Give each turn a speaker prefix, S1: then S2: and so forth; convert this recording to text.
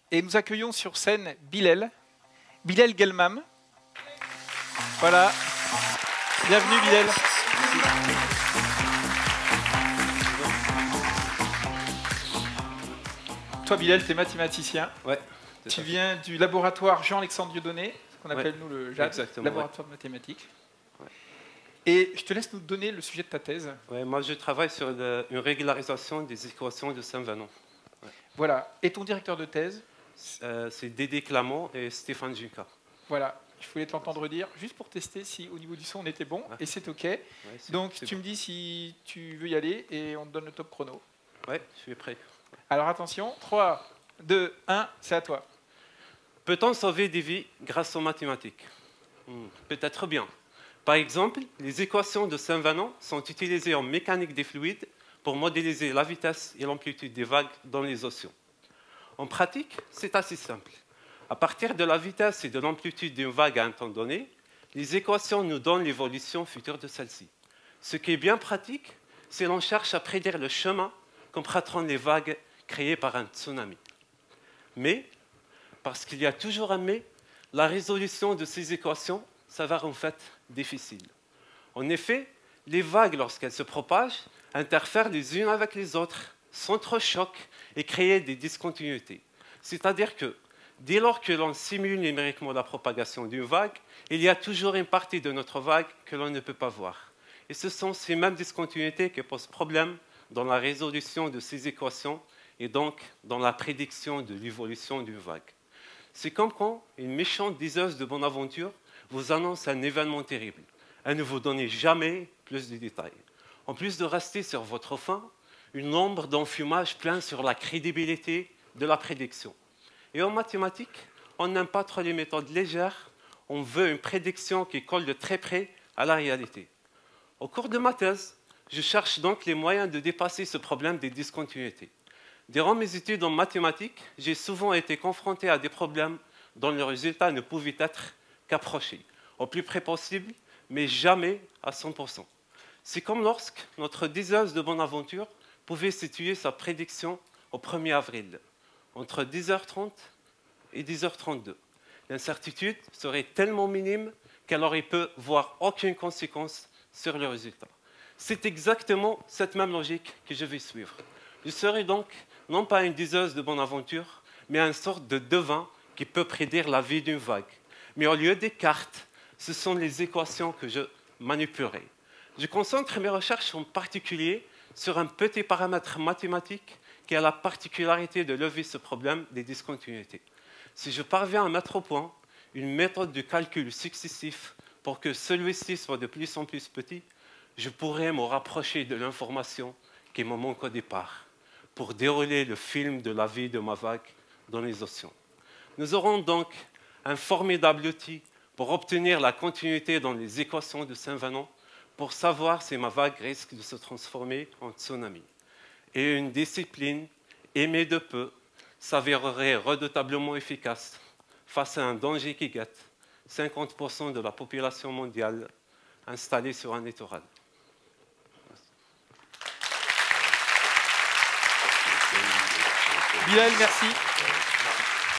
S1: Et nous accueillons sur scène Bilal Gelmam. Voilà. Bienvenue Bilal. Toi Bilal, tu es mathématicien.
S2: Ouais.
S1: Tu viens du laboratoire Jean-Alexandre Dieudonné, ce qu'on appelle nous le JAD,
S2: exactement,
S1: laboratoire de mathématiques.
S2: Ouais.
S1: Et je te laisse nous donner le sujet de ta thèse.
S2: Ouais, moi, je travaille sur une régularisation des équations de Saint-Venant. Ouais.
S1: Voilà. Et ton directeur de thèse?
S2: C'est Dédé Clamont et Stéphane Junca.
S1: Voilà. Je voulais t'entendre dire, juste pour tester si au niveau du son on était bon, et c'est OK. Ouais, donc tu me dis si tu veux y aller et on te donne le top chrono.
S2: Ouais, je suis prêt.
S1: Alors attention, 3, 2, 1, c'est à toi.
S2: Peut-on sauver des vies grâce aux mathématiques? Peut-être bien. Par exemple, les équations de Saint-Venant sont utilisées en mécanique des fluides pour modéliser la vitesse et l'amplitude des vagues dans les océans. En pratique, c'est assez simple. À partir de la vitesse et de l'amplitude d'une vague à un temps donné, les équations nous donnent l'évolution future de celle-ci. Ce qui est bien pratique, c'est qu'on cherche à prédire le chemin qu'emprunteront les vagues créées par un tsunami. Mais, parce qu'il y a toujours un mais, la résolution de ces équations s'avère en fait difficile. En effet, les vagues, lorsqu'elles se propagent, interfèrent les unes avec les autres, s'entrechoquent et créent des discontinuités. C'est-à-dire que, dès lors que l'on simule numériquement la propagation d'une vague, il y a toujours une partie de notre vague que l'on ne peut pas voir. Et ce sont ces mêmes discontinuités qui posent problème dans la résolution de ces équations et donc dans la prédiction de l'évolution d'une vague. C'est comme quand une méchante diseuse de bonne aventure vous annonce un événement terrible. Elle ne vous donne jamais plus de détails. En plus de rester sur votre faim, une ombre d'enfumage plane sur la crédibilité de la prédiction. Et en mathématiques, on n'aime pas trop les méthodes légères, on veut une prédiction qui colle de très près à la réalité. Au cours de ma thèse, je cherche donc les moyens de dépasser ce problème des discontinuités. Durant mes études en mathématiques, j'ai souvent été confronté à des problèmes dont le résultat ne pouvait être qu'approché, au plus près possible, mais jamais à 100%. C'est comme lorsque notre diseuse de bonne aventure pouvait situer sa prédiction au 1er avril, entre 10h30 et 10h32. L'incertitude serait tellement minime qu'elle aurait pu voir aucune conséquence sur le résultat. C'est exactement cette même logique que je vais suivre. Je serai donc non pas une diseuse de bonne aventure, mais une sorte de devin qui peut prédire la vie d'une vague. Mais au lieu des cartes, ce sont les équations que je manipulerai. Je concentre mes recherches en particulier sur un petit paramètre mathématique qui a la particularité de lever ce problème des discontinuités. Si je parviens à mettre au point une méthode de calcul successif pour que celui-ci soit de plus en plus petit, je pourrais me rapprocher de l'information qui me manque au départ, pour dérouler le film de la vie de ma vague dans les océans. Nous aurons donc un formidable outil pour obtenir la continuité dans les équations de Saint-Venant, pour savoir si ma vague risque de se transformer en tsunami. Et une discipline aimée de peu s'avérerait redoutablement efficace face à un danger qui guette 50% de la population mondiale installée sur un littoral.
S1: Bilal, merci.